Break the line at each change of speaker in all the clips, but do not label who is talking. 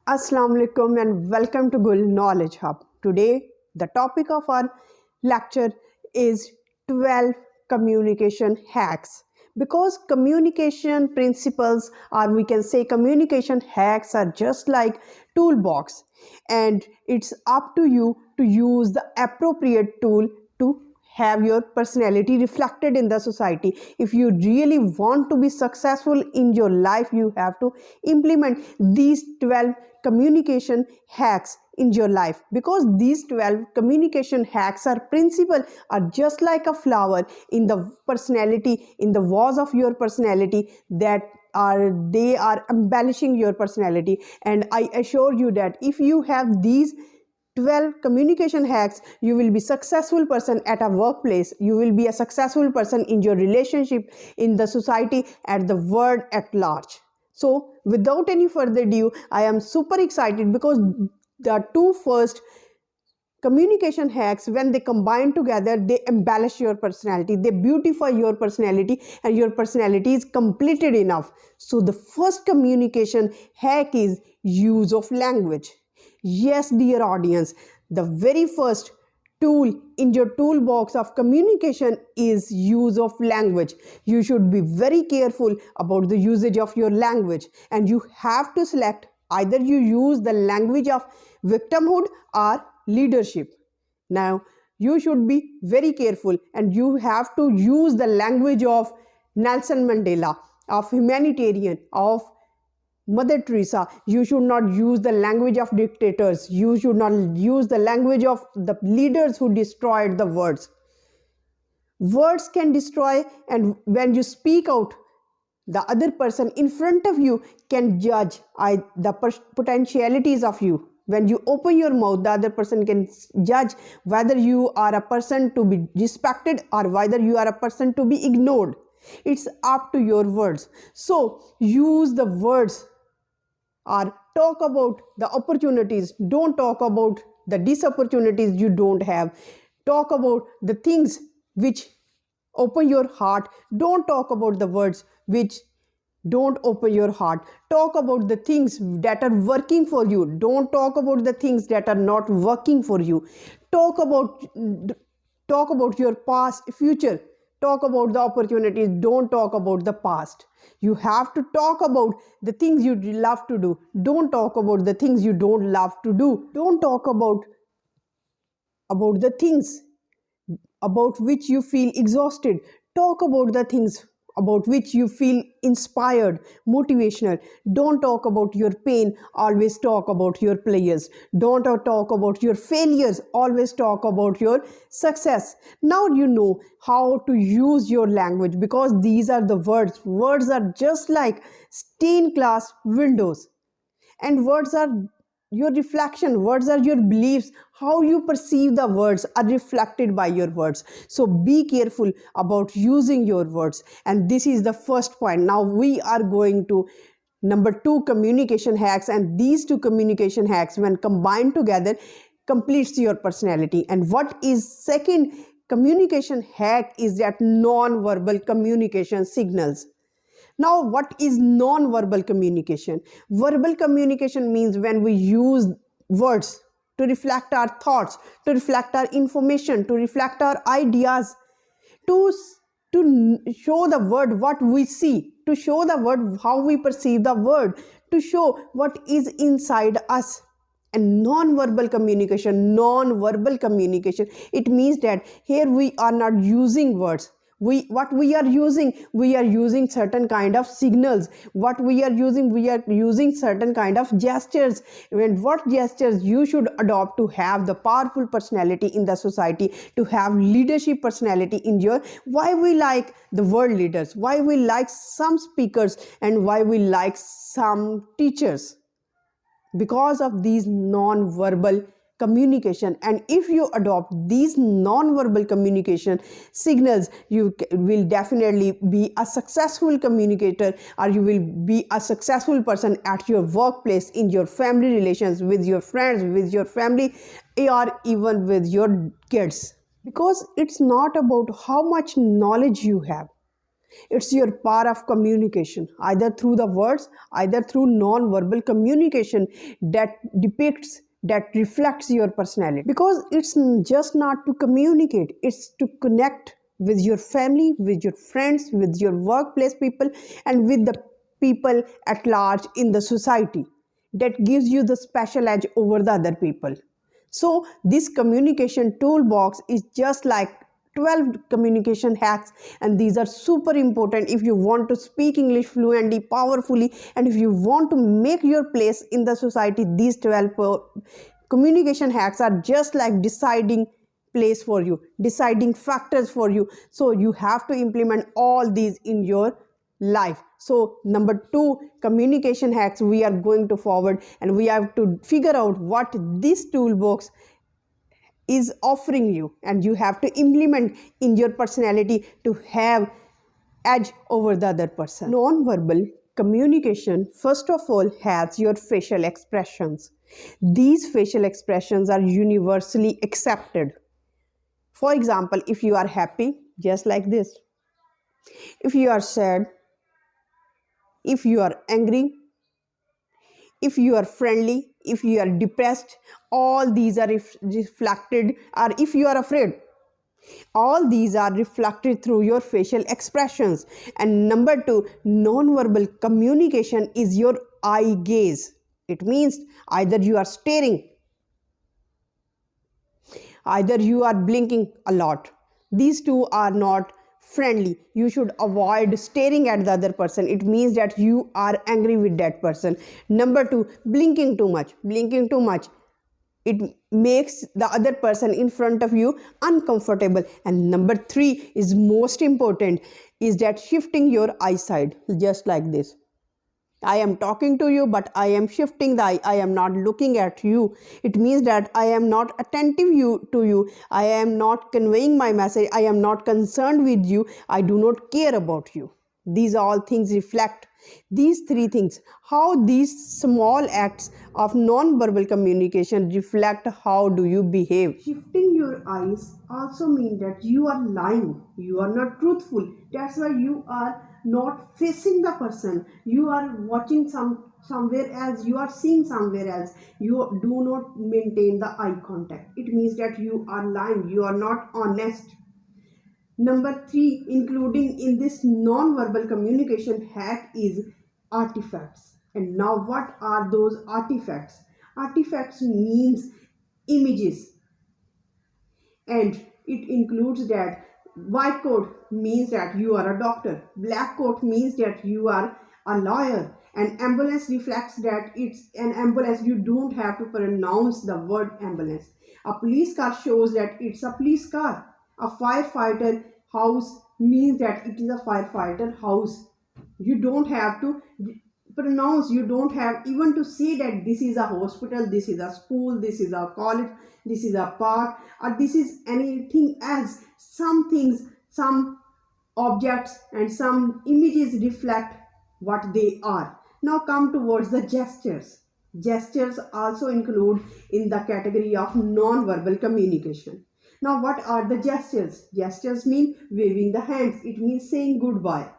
Assalamu alaikum and welcome to Gul Knowledge Hub. Today, the topic of our lecture is 12 communication hacks. Because communication principles, or we can say communication hacks, are just like toolbox, and it's up to you to use the appropriate tool to have your personality reflected in the society. If you really want to be successful in your life, you have to implement these 12 communication hacks in your life, because these 12 communication hacks are principle are just like a flower in the personality, in the walls of your personality, that they are embellishing your personality. And I assure you that if you have these 12 communication hacks, you will be successful person at a workplace, you will be a successful person in your relationship, in the society, at the world at large. So without any further ado, I am super excited because the two first communication hacks, when they combine together, they embellish your personality, they beautify your personality, and your personality is completed enough. So the first communication hack is use of language. Yes, dear audience, the very first tool in your toolbox of communication is use of language. You should be very careful about the usage of your language, and you have to select either you use the language of victimhood or leadership. Now, you should be very careful, and you have to use the language of Nelson Mandela, of humanitarian, of Mother Teresa. You should not use the language of dictators. You should not use the language of the leaders who destroyed the words. Words can destroy, and when you speak out, the other person in front of you can judge the potentialities of you. When you open your mouth, the other person can judge whether you are a person to be respected or whether you are a person to be ignored. It's up to your words. So use the words, or talk about the opportunities. Don't talk about the disopportunities you don't have. Talk about the things which open your heart. Don't talk about the words which don't open your heart. Talk about the things that are working for you. Don't talk about the things that are not working for you. Talk about your past, future. Talk about the opportunities. Don't talk about the past. You have to talk about the things you love to do. Don't talk about the things you don't love to do. Don't talk about the things about which you feel exhausted. Talk about the things about which you feel inspired, motivational. Don't talk about your pain, always talk about your pleasures. Don't talk about your failures, always talk about your success. Now you know how to use your language, because these are the words. Words are just like stained glass windows, and words are your reflection. Words are your beliefs. How you perceive the words are reflected by your words. So be careful about using your words. And this is the first point. Now we are going to number 2 communication hacks, and these two communication hacks, when combined together, completes your personality. And what is second communication hack is that non-verbal communication signals. Now, what is non-verbal communication? Verbal communication means when we use words to reflect our thoughts, to reflect our information, to reflect our ideas, to show the world what we see, to show the world how we perceive the world, to show what is inside us. And non-verbal communication, it means that here we are not using words. We are using certain kind of signals. We are using certain kind of gestures. And what gestures you should adopt to have the powerful personality in the society, to have leadership personality in your. Why we like the world leaders, why we like some speakers, and why we like some teachers? Because of these non-verbal communication. And if you adopt these non-verbal communication signals, you will definitely be a successful communicator, or you will be a successful person at your workplace, in your family relations, with your friends, with your family, or even with your kids. Because it's not about how much knowledge you have, It's your power of communication, either through the words, either through non-verbal communication that depicts, that reflects your personality. Because it's just not to communicate, it's to connect with your family, with your friends, with your workplace people, and with the people at large in the society. That gives you the special edge over the other people. So this communication toolbox is just like 12 communication hacks, and these are super important if you want to speak English fluently, powerfully, and if you want to make your place in the society. These 12 communication hacks are just like deciding place for you, deciding factors for you. So you have to implement all these in your life. So number 2 communication hacks we are going to forward, and we have to figure out what this toolbox is offering you, and you have to implement in your personality to have edge over the other person. Non-verbal communication first of all has your facial expressions. These facial expressions are universally accepted. For example, if you are happy, just like this. If you are sad, if you are angry, if you are friendly, if you are depressed, all these are reflected, or if you are afraid, all these are reflected through your facial expressions. And number 2, non-verbal communication is your eye gaze. It means either you are staring, either you are blinking a lot. These two are not friendly. You should avoid staring at the other person. It means that you are angry with that person. Number 2, blinking too much. Blinking too much, it makes the other person in front of you uncomfortable. And number 3 is most important, is that shifting your eyesight, just like this. I am talking to you, but I am shifting the eye. I am not looking at you. It means that I am not attentive to you. I am not conveying my message. I am not concerned with you. I do not care about you. These all things reflect these 3 things. How these small acts of non-verbal communication reflect how do you behave. Shifting your eyes also means that you are lying. You are not truthful. That's why you are not facing the person. You are watching somewhere else. You are seeing somewhere else. You do not maintain the eye contact. It means that you are lying. You are not honest. Number 3, including in this non-verbal communication hack, is artifacts. And now what are those artifacts? Artifacts means images, and it includes that white coat means that you are a doctor, black coat means that you are a lawyer, and ambulance reflects that it's an ambulance. You don't have to pronounce the word ambulance. A police car shows that it's a police car. A firefighter house means that it is a firefighter house. You don't have to pronounce, you don't have even to say that this is a hospital, this is a school, this is a college, this is a park, or this is anything else. Some things, some objects and some images reflect what they are. Now come towards the gestures. Gestures also include in the category of non-verbal communication. Now what are the gestures? Gestures mean waving the hands. It means saying goodbye.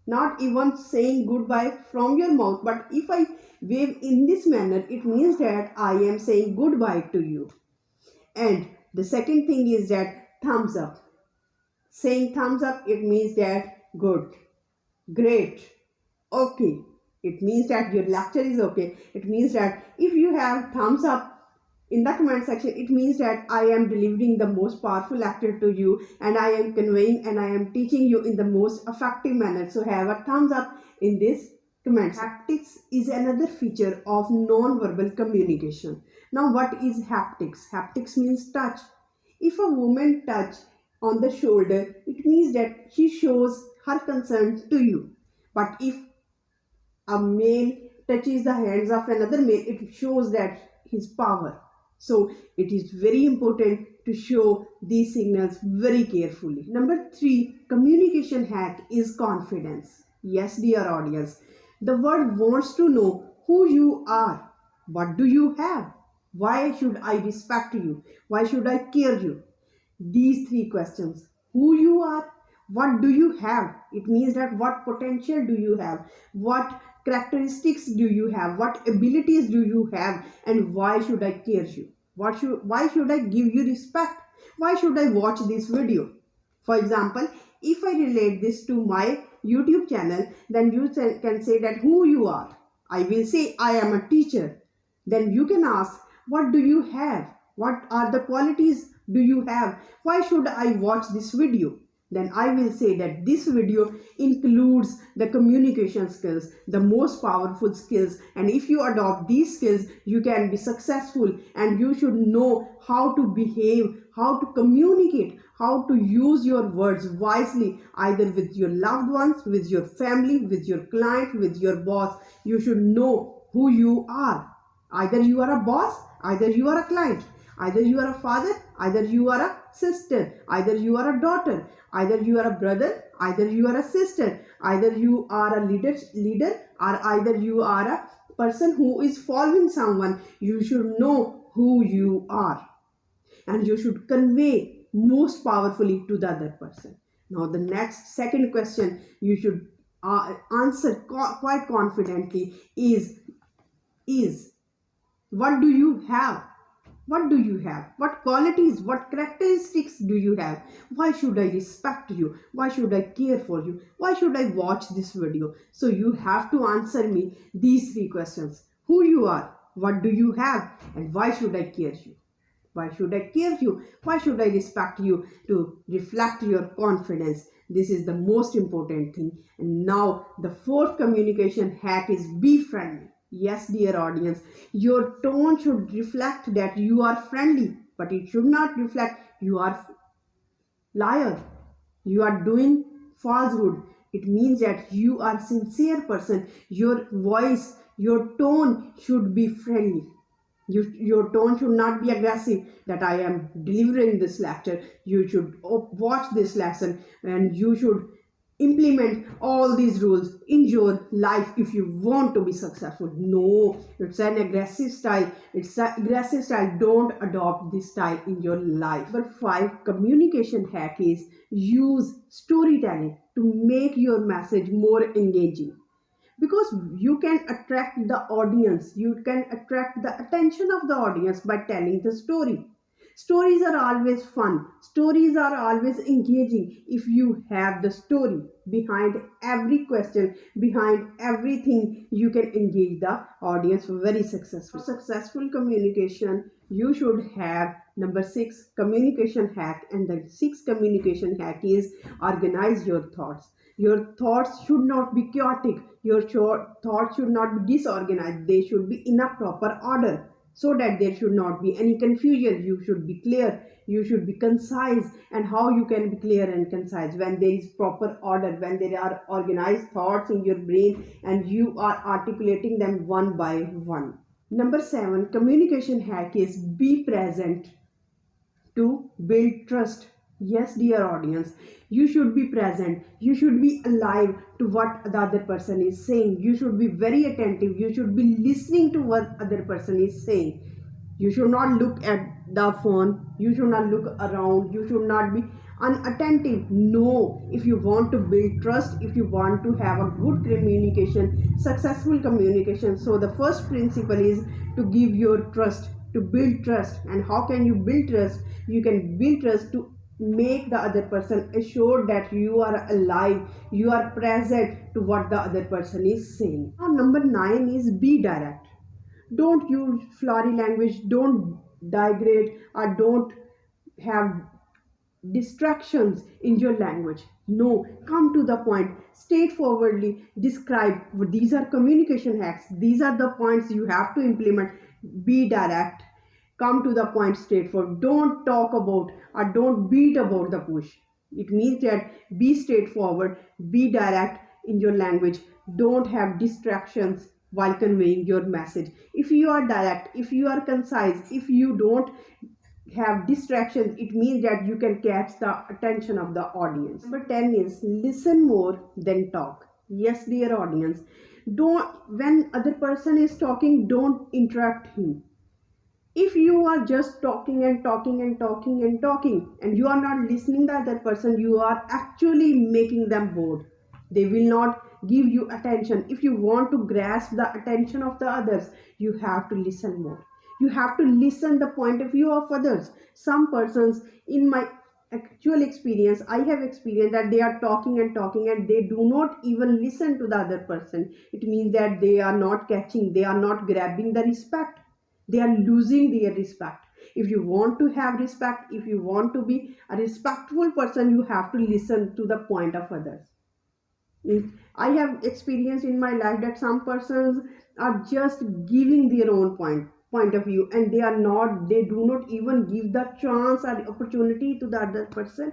Not even saying goodbye from your mouth, but if I wave in this manner, it means that I am saying goodbye to you. And the second thing is that thumbs up. Saying thumbs up, it means that good, great, okay. It means that your lecture is okay. It means that if you have thumbs up in the comment section, it means that I am delivering the most powerful lecture to you, and I am conveying and I am teaching you in the most effective manner. So have a thumbs up in this comment. Haptics is another feature of non-verbal communication. Now what is haptics? Haptics means touch. If a woman touch on the shoulder, it means that she shows her concern to you. But if a male touches the hands of another male, it shows that his power. So it is very important to show these signals very carefully. Number 3 communication hack is confidence. Yes, dear audience, the world wants to know who you are. What do you have? Why should I respect you? Why should I care you? These 3 questions: who you are, What do you have? It means that what potential do you have? What characteristics do you have? What abilities do you have? And why should I care you? Why should I give you respect? Why should I watch this video? For example, if I relate this to my YouTube channel, then you can say that who you are. I will say I am a teacher. Then you can ask, what do you have? What are the qualities do you have? Why should I watch this video? Then I will say that this video includes the communication skills, the most powerful skills. And if you adopt these skills, you can be successful, and you should know how to behave, how to communicate, how to use your words wisely, either with your loved ones, with your family, with your client, with your boss. You should know who you are. Either you are a boss, either you are a client, either you are a father, either you are a sister, either you are a daughter, either you are a brother, either you are a sister, either you are a leader, or either you are a person who is following someone. You should know who you are, and you should convey most powerfully to the other person. Now the second question you should answer quite confidently is what do you have? What do you have? What qualities, what characteristics do you have? Why should I respect you? Why should I care for you? Why should I watch this video? So you have to answer me these three questions. Who you are, what do you have, and why should I care you? Why should I care you? Why should I respect you? To reflect your confidence. This is the most important thing. And now the fourth communication hack is be friendly. Yes, dear audience, your tone should reflect that you are friendly, but it should not reflect you are liar. You are doing falsehood. It means that you are sincere person. Your voice, your tone should be friendly. Your tone should not be aggressive, that I am delivering this lecture. You should watch this lesson, and you should implement all these rules in your life if you want to be successful. No, it's an aggressive style. It's an aggressive style. Don't adopt this style in your life. Number 5 communication hack is use storytelling to make your message more engaging, because you can attract the audience, you can attract the attention of the audience by telling the story. Stories are always fun, stories are always engaging if you have the story behind every question, behind everything. You can engage the audience very successful. Successful communication, you should have number 6 communication hack, and the 6th communication hack is organize your thoughts. Your thoughts should not be chaotic. Your thoughts should not be disorganized. They should be in a proper order, so that there should not be any confusion. You should be clear. You should be concise. And how you can be clear and concise? When there is proper order, when there are organized thoughts in your brain, and you are articulating them one by one. Number 7 communication hack is be present to build trust. Yes, dear audience, you should be present. You should be alive to what the other person is saying. You should be very attentive. You should be listening to what other person is saying. You should not look at the phone. You should not look around. You should not be unattentive. No, if you want to build trust, if you want to have a good communication, successful communication, so the first principle is to give your trust, to build trust. And how can you build trust? You can build trust to make the other person assured that you are alive, you are present to what the other person is saying. Now, number 9 is be direct. Don't use flowery language, don't digrade, or don't have distractions in your language. No, come to the point, straightforwardly describe. These are communication hacks, these are the points you have to implement. Be direct, come to the point, straightforward. Don't talk about or don't beat about the bush. It means that be straightforward, be direct in your language. Don't have distractions while conveying your message. If you are direct, if you are concise, if you don't have distractions, it means that you can catch the attention of the audience. Number 10 is listen more than talk. Yes, dear audience, don't, when other person is talking, don't interrupt him. If you are just talking and talking and talking and talking and you are not listening to the other person, you are actually making them bored. They will not give you attention. If you want to grasp the attention of the others, you have to listen more. You have to listen the point of view of others. Some persons, in my actual experience, I have experienced that they are talking and talking and they do not even listen to the other person. It means that they are not catching, they are not grabbing the respect. They are losing their respect. If you want to have respect, if you want to be a respectful person, you have to listen to the point of others. I have experienced in my life that some persons are just giving their own point of view, and they do not even give the chance or opportunity to the other person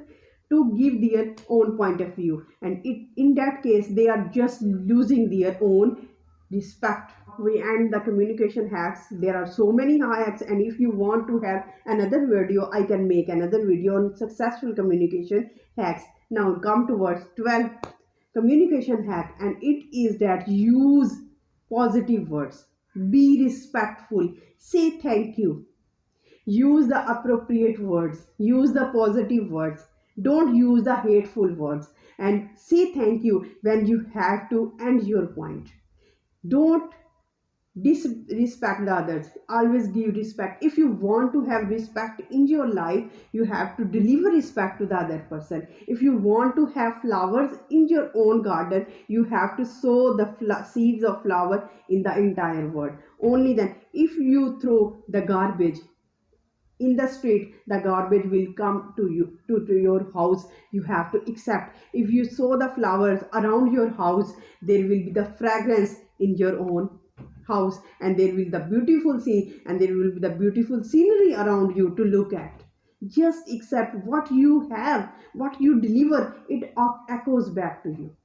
to give their own point of view, and in that case they are just losing their own respect. We end the communication hacks. There are so many hacks, and if you want to have another video, I can make another video on successful communication hacks. Now come towards 12 communication hack, and it is that use positive words, be respectful, say thank you, use the appropriate words, use the positive words, don't use the hateful words, and say thank you when you have to end your point. Don't disrespect the others, always give respect. If you want to have respect in your life, you have to deliver respect to the other person. If you want to have flowers in your own garden, you have to sow the seeds of flower in the entire world. Only then, if you throw the garbage in the street, the garbage will come to you, to your house. You have to accept. If you sow the flowers around your house, there will be the fragrance in your own house, and there will be the beautiful scene, and there will be the beautiful scenery around you to look at. Just accept what you have, what you deliver. It echoes back to you.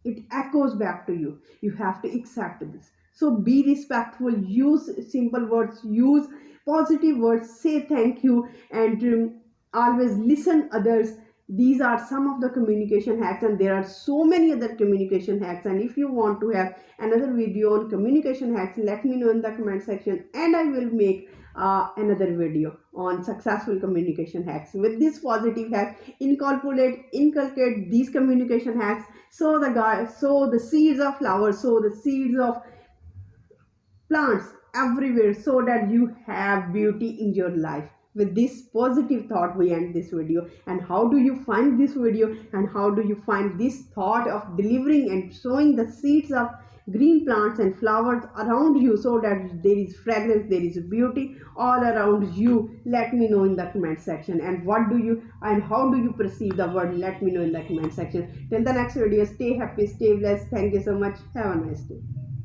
It echoes back to you. You have to accept this. So be respectful, use simple words, use positive words, say thank you, and always listen others. These are some of the communication hacks, and there are so many other communication hacks. And if you want to have another video on communication hacks, let me know in the comment section, and I will make another video on successful communication hacks. With this positive hack, inculcate these communication hacks. Sow the seeds of flowers, sow the seeds of plants everywhere, so that you have beauty in your life. With this positive thought, we end this video. And how do you find this video, and how do you find this thought of delivering and sowing the seeds of green plants and flowers around you, so that there is fragrance, there is beauty all around you? Let me know in the comment section. And how do you perceive the world? Let me know in the comment section. Till the next video, stay happy, stay blessed. Thank you so much. Have a nice day.